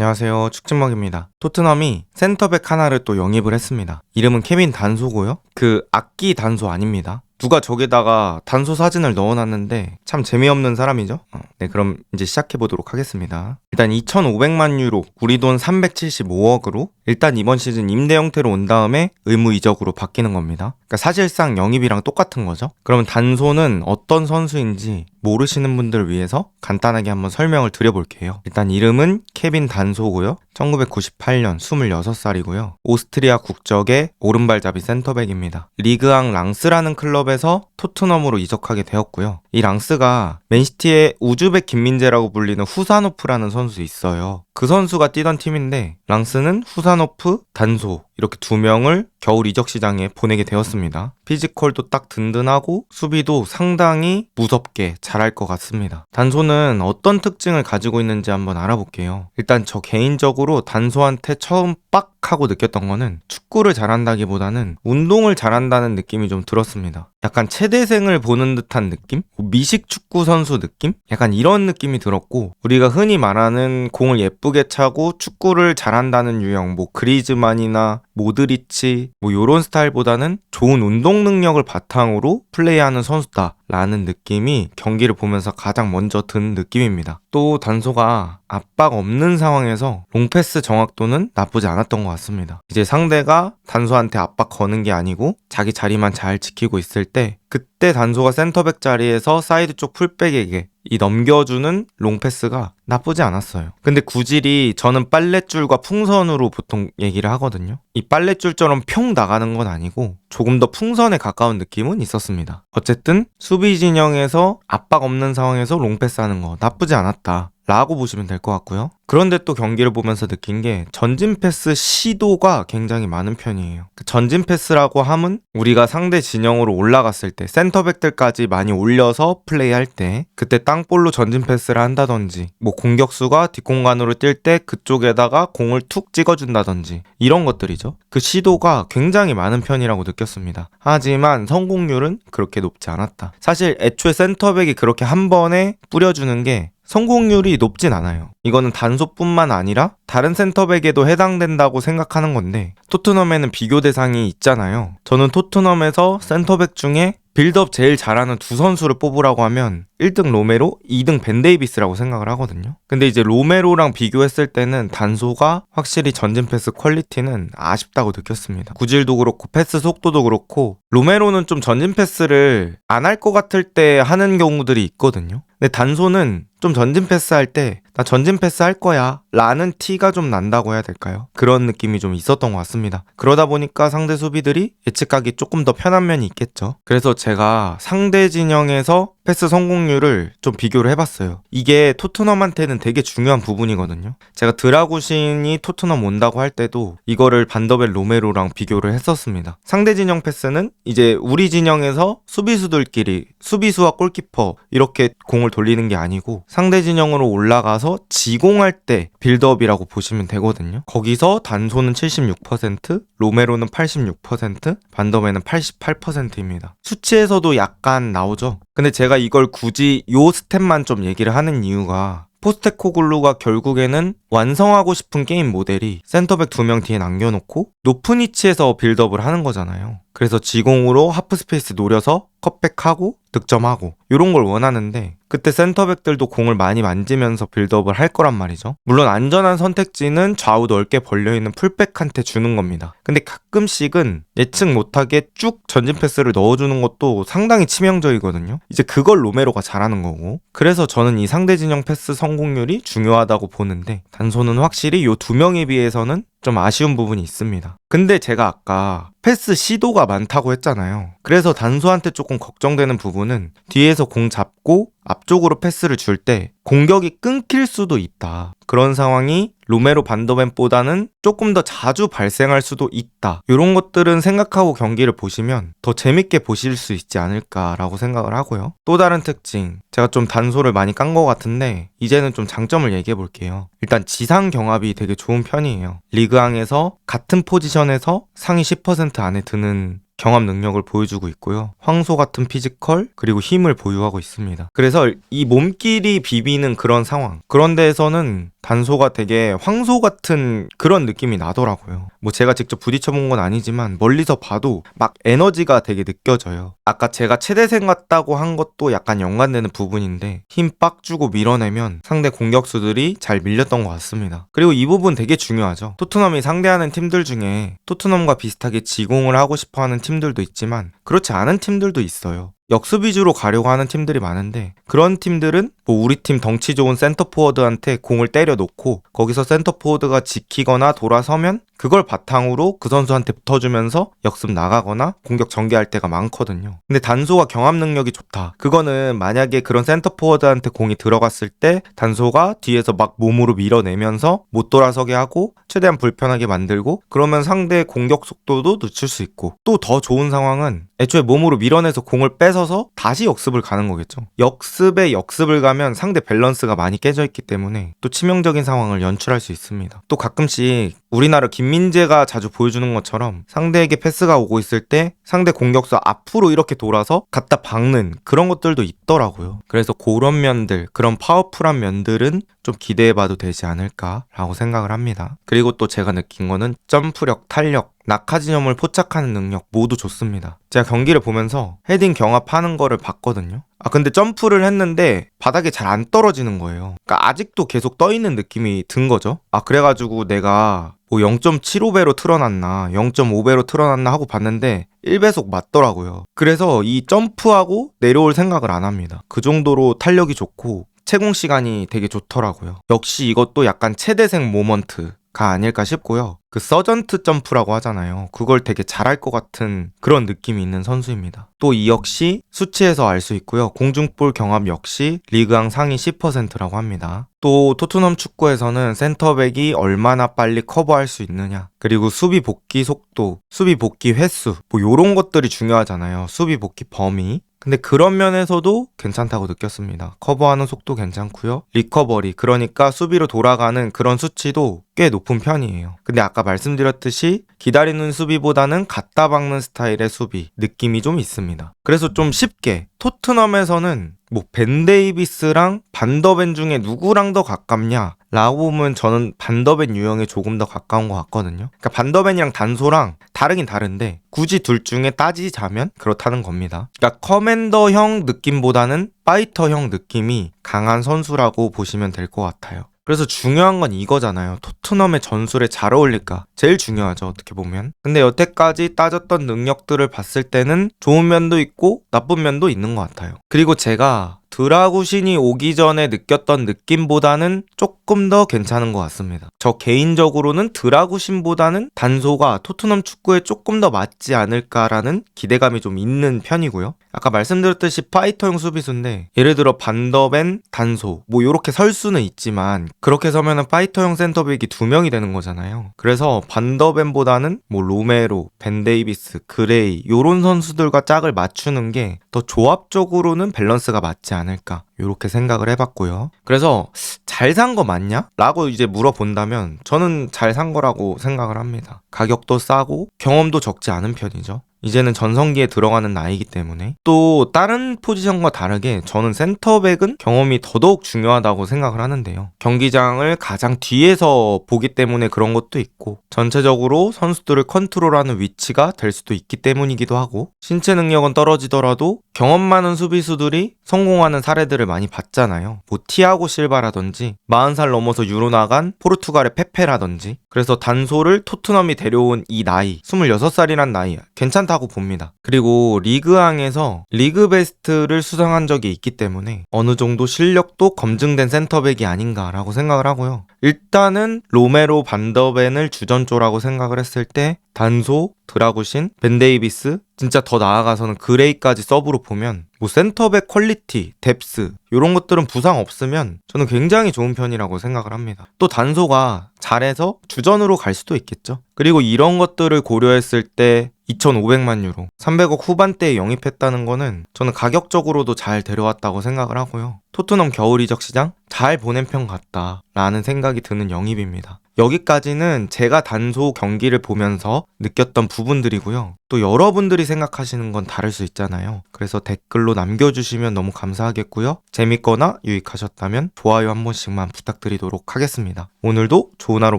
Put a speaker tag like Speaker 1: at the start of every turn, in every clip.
Speaker 1: 안녕하세요. 축진먹입니다. 토트넘이 센터백 하나를 또 영입을 했습니다. 이름은 케빈 단소고요. 그 악기 단소 아닙니다. 누가 저기다가 단소 사진을 넣어놨는데 참 재미없는 사람이죠. 네, 그럼 이제 시작해보도록 하겠습니다. 일단 2,500만 유로, 우리 돈 375억으로 일단 이번 시즌 임대 형태로 온 다음에 의무 이적으로 바뀌는 겁니다. 그러니까 사실상 영입이랑 똑같은 거죠. 그러면 단소는 어떤 선수인지 모르시는 분들을 위해서 간단하게 한번 설명을 드려볼게요. 일단 이름은 케빈 단소고요. 1998년 26살이고요. 오스트리아 국적의 오른발잡이 센터백입니다. 리그앙 랑스라는 클럽에서 토트넘으로 이적하게 되었고요. 이 랑스가 맨시티의 우즈벡 김민재라고 불리는 후사노프라는 선수 있어요. 그 선수가 뛰던 팀인데 랑스는 후사노프, 단소 이렇게 두 명을 겨울 이적 시장에 보내게 되었습니다. 피지컬도 딱 든든하고 수비도 상당히 무섭게 잘할 것 같습니다. 단소는 어떤 특징을 가지고 있는지 한번 알아볼게요. 일단 저 개인적으로 단소한테 처음 빡 하고 느꼈던 거는 축구를 잘한다기보다는 운동을 잘한다는 느낌이 좀 들었습니다. 약간 체대생을 보는 듯한 느낌? 미식 축구 선수 느낌? 약간 이런 느낌이 들었고, 우리가 흔히 말하는 공을 예쁘게 차고 축구를 잘한다는 유형, 그리즈만이나 모드리치 요런 스타일보다는 좋은 운동 능력을 바탕으로 플레이하는 선수다 라는 느낌이 경기를 보면서 가장 먼저 든 느낌입니다. 또 단소가 압박 없는 상황에서 롱패스 정확도는 나쁘지 않았던 것 같습니다. 이제 상대가 단소한테 압박 거는 게 아니고 자기 자리만 잘 지키고 있을 때, 그때 단소가 센터백 자리에서 사이드 쪽 풀백에게 이 넘겨주는 롱패스가 나쁘지 않았어요. 근데 구질이 저는 빨랫줄과 풍선으로 보통 얘기를 하거든요. 이 빨랫줄처럼 평 나가는 건 아니고 조금 더 풍선에 가까운 느낌은 있었습니다. 어쨌든 수비 진영에서 압박 없는 상황에서 롱패스 하는 거 나쁘지 않았다 라고 보시면 될 것 같고요. 그런데 또 경기를 보면서 느낀 게 전진 패스 시도가 굉장히 많은 편이에요. 전진 패스라고 함은 우리가 상대 진영으로 올라갔을 때 센터백들까지 많이 올려서 플레이할 때 그때 땅볼로 전진 패스를 한다든지 공격수가 뒷공간으로 뛸 때 그쪽에다가 공을 툭 찍어준다든지 이런 것들이죠. 그 시도가 굉장히 많은 편이라고 느꼈습니다. 하지만 성공률은 그렇게 높지 않았다. 사실 애초에 센터백이 그렇게 한 번에 뿌려주는 게 성공률이 높진 않아요. 이거는 단소뿐만 아니라 다른 센터백에도 해당된다고 생각하는 건데, 토트넘에는 비교 대상이 있잖아요. 저는 토트넘에서 센터백 중에 빌드업 제일 잘하는 두 선수를 뽑으라고 하면 1등 로메로, 2등 벤 데이비스라고 생각을 하거든요. 근데 이제 로메로랑 비교했을 때는 단소가 확실히 전진 패스 퀄리티는 아쉽다고 느꼈습니다. 구질도 그렇고 패스 속도도 그렇고, 로메로는 좀 전진 패스를 안 할 것 같을 때 하는 경우들이 있거든요. 근데 단소는 좀 전진 패스 할 때 나 전진 패스 할 거야 라는 티가 좀 난다고 해야 될까요? 그런 느낌이 좀 있었던 것 같습니다. 그러다 보니까 상대 수비들이 예측하기 조금 더 편한 면이 있겠죠. 그래서 제가 상대 진영에서 패스 성공률을 좀 비교를 해봤어요. 이게 토트넘한테는 되게 중요한 부분이거든요. 제가 드라구신이 토트넘 온다고 할 때도 이거를 반더벨 로메로랑 비교를 했었습니다. 상대 진영 패스는 이제 우리 진영에서 수비수들끼리, 수비수와 골키퍼 이렇게 공을 돌리는 게 아니고 상대 진영으로 올라가서 지공할 때 빌드업이라고 보시면 되거든요. 거기서 단소는 76%, 로메로는 86%, 반더벨은 88%입니다. 수치에서도 약간 나오죠. 근데 제가 이걸 굳이 요 스텝만 좀 얘기를 하는 이유가, 포스테코글루가 결국에는 완성하고 싶은 게임 모델이 센터백 2명 뒤에 남겨놓고 높은 위치에서 빌드업을 하는 거잖아요. 그래서 지공으로 하프 스페이스 노려서 컷백하고 득점하고 이런 걸 원하는데, 그때 센터백들도 공을 많이 만지면서 빌드업을 할 거란 말이죠. 물론 안전한 선택지는 좌우 넓게 벌려있는 풀백한테 주는 겁니다. 근데 가끔씩은 예측 못하게 쭉 전진 패스를 넣어주는 것도 상당히 치명적이거든요. 이제 그걸 로메로가 잘하는 거고, 그래서 저는 이 상대 진영 패스 성공률이 중요하다고 보는데, 단소는 확실히 요 두 명에 비해서는 좀 아쉬운 부분이 있습니다. 근데 제가 아까 패스 시도가 많다고 했잖아요. 그래서 단소한테 조금 걱정되는 부분은 뒤에서 공 잡고 앞쪽으로 패스를 줄 때 공격이 끊길 수도 있다. 그런 상황이 로메로 반더벤보다는 조금 더 자주 발생할 수도 있다. 이런 것들은 생각하고 경기를 보시면 더 재밌게 보실 수 있지 않을까라고 생각을 하고요. 또 다른 특징, 제가 좀 단소를 많이 깐 것 같은데 이제는 좀 장점을 얘기해 볼게요. 일단 지상 경합이 되게 좋은 편이에요. 리그앙에서 같은 포지션에서 상위 10% 안에 드는 경합 능력을 보여주고 있고요. 황소 같은 피지컬 그리고 힘을 보유하고 있습니다. 그래서 이 몸끼리 비비는 그런 상황, 그런 데에서는 단소가 되게 황소 같은 그런 느낌이 나더라고요. 뭐 제가 직접 부딪혀본 건 아니지만 멀리서 봐도 막 에너지가 되게 느껴져요. 아까 제가 최대생 같다고 한 것도 약간 연관되는 부분인데 힘 빡 주고 밀어내면 상대 공격수들이 잘 밀렸던 것 같습니다. 그리고 이 부분 되게 중요하죠. 토트넘이 상대하는 팀들 중에 토트넘과 비슷하게 지공을 하고 싶어하는 팀들도 있지만 그렇지 않은 팀들도 있어요. 역습 위주로 가려고 하는 팀들이 많은데 그런 팀들은 뭐 우리 팀 덩치 좋은 센터포워드한테 공을 때려 놓고 거기서 센터포워드가 지키거나 돌아서면 그걸 바탕으로 그 선수한테 붙어주면서 역습 나가거나 공격 전개할 때가 많거든요. 근데 단소가 경합 능력이 좋다. 그거는 만약에 그런 센터포워드한테 공이 들어갔을 때 단소가 뒤에서 막 몸으로 밀어내면서 못 돌아서게 하고 최대한 불편하게 만들고 그러면 상대의 공격 속도도 늦출 수 있고 또 더 좋은 상황은 애초에 몸으로 밀어내서 공을 뺏어서 다시 역습을 가는 거겠죠. 역습에 역습을 가면 상대 밸런스가 많이 깨져 있기 때문에 또 치명적인 상황을 연출할 수 있습니다. 또 가끔씩 우리나라 김민재가 자주 보여주는 것처럼 상대에게 패스가 오고 있을 때 상대 공격수 앞으로 이렇게 돌아서 갖다 박는 그런 것들도 있더라고요. 그래서 그런 면들, 그런 파워풀한 면들은 좀 기대해봐도 되지 않을까라고 생각을 합니다. 그리고 또 제가 느낀 거는 점프력, 탄력, 낙하지점을 포착하는 능력 모두 좋습니다. 제가 경기를 보면서 헤딩 경합하는 거를 봤거든요. 근데 점프를 했는데 바닥에 잘 안 떨어지는 거예요. 그러니까 아직도 계속 떠있는 느낌이 든 거죠. 그래가지고 내가 뭐 0.75배로 틀어놨나 0.5배로 틀어놨나 하고 봤는데 1배속 맞더라고요. 그래서 이 점프하고 내려올 생각을 안 합니다. 그 정도로 탄력이 좋고 채공 시간이 되게 좋더라고요. 역시 이것도 약간 최대생 모먼트가 아닐까 싶고요. 그 서전트 점프라고 하잖아요. 그걸 되게 잘할 것 같은 그런 느낌이 있는 선수입니다. 또 이 역시 수치에서 알 수 있고요. 공중볼 경합 역시 리그왕 상위 10%라고 합니다. 또 토트넘 축구에서는 센터백이 얼마나 빨리 커버할 수 있느냐, 그리고 수비 복귀 속도, 수비 복귀 횟수, 뭐 요런 것들이 중요하잖아요. 수비 복귀 범위. 근데 그런 면에서도 괜찮다고 느꼈습니다. 커버하는 속도 괜찮고요. 리커버리, 그러니까 수비로 돌아가는 그런 수치도 꽤 높은 편이에요. 근데 아까 말씀드렸듯이 기다리는 수비보다는 갖다 박는 스타일의 수비 느낌이 좀 있습니다. 그래서 좀 쉽게 토트넘에서는 뭐 벤 데이비스랑 반더벤 중에 누구랑 더 가깝냐 라고 보면 저는 반더벤 유형에 조금 더 가까운 것 같거든요. 그러니까 반더벤이랑 단소랑 다르긴 다른데 굳이 둘 중에 따지자면 그렇다는 겁니다. 그러니까 커맨더형 느낌보다는 파이터형 느낌이 강한 선수라고 보시면 될 것 같아요. 그래서 중요한 건 이거잖아요. 토트넘의 전술에 잘 어울릴까? 제일 중요하죠, 어떻게 보면. 근데 여태까지 따졌던 능력들을 봤을 때는 좋은 면도 있고 나쁜 면도 있는 것 같아요. 그리고 제가 드라구신이 오기 전에 느꼈던 느낌보다는 조금 더 괜찮은 것 같습니다. 저 개인적으로는 드라구신보다는 단소가 토트넘 축구에 조금 더 맞지 않을까라는 기대감이 좀 있는 편이고요. 아까 말씀드렸듯이 파이터형 수비수인데 예를 들어 반더벤, 단소 뭐 요렇게 설 수는 있지만 그렇게 서면은 파이터형 센터백이 2명이 되는 거잖아요. 그래서 반더벤보다는 뭐 로메로, 벤 데이비스, 그레이 요런 선수들과 짝을 맞추는 게 더 조합적으로는 밸런스가 맞지 않을까 요렇게 생각을 해봤고요. 그래서 잘 산 거 맞냐? 라고 이제 물어본다면 저는 잘 산 거라고 생각을 합니다. 가격도 싸고 경험도 적지 않은 편이죠. 이제는 전성기에 들어가는 나이기 때문에. 또 다른 포지션과 다르게 저는 센터백은 경험이 더더욱 중요하다고 생각을 하는데요. 경기장을 가장 뒤에서 보기 때문에 그런 것도 있고 전체적으로 선수들을 컨트롤하는 위치가 될 수도 있기 때문이기도 하고 신체 능력은 떨어지더라도 경험 많은 수비수들이 성공하는 사례들을 많이 봤잖아요. 뭐 티아고 실바라든지 40살 넘어서 유로 나간 포르투갈의 페페라든지. 그래서 단소를 토트넘이 데려온 이 나이 26살이란 나이 괜찮다고 봅니다. 그리고 리그왕에서 리그 베스트를 수상한 적이 있기 때문에 어느 정도 실력도 검증된 센터백이 아닌가라고 생각을 하고요. 일단은 로메로, 반더벤을 주전조라고 생각을 했을 때 단소, 드라구신, 벤 데이비스, 진짜 더 나아가서는 그레이까지 서브로 보면 뭐 센터백 퀄리티, 뎁스 이런 것들은 부상 없으면 저는 굉장히 좋은 편이라고 생각을 합니다. 또 단소가 잘해서 주전으로 갈 수도 있겠죠. 그리고 이런 것들을 고려했을 때 2,500만 유로, 300억 후반대에 영입했다는 거는 저는 가격적으로도 잘 데려왔다고 생각을 하고요. 토트넘 겨울 이적 시장 잘 보낸 편 같다라는 생각이 드는 영입입니다. 여기까지는 제가 단소 경기를 보면서 느꼈던 부분들이고요. 또 여러분들이 생각하시는 건 다를 수 있잖아요. 그래서 댓글로 남겨주시면 너무 감사하겠고요. 재밌거나 유익하셨다면 좋아요 한 번씩만 부탁드리도록 하겠습니다. 오늘도 좋은 하루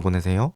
Speaker 1: 보내세요.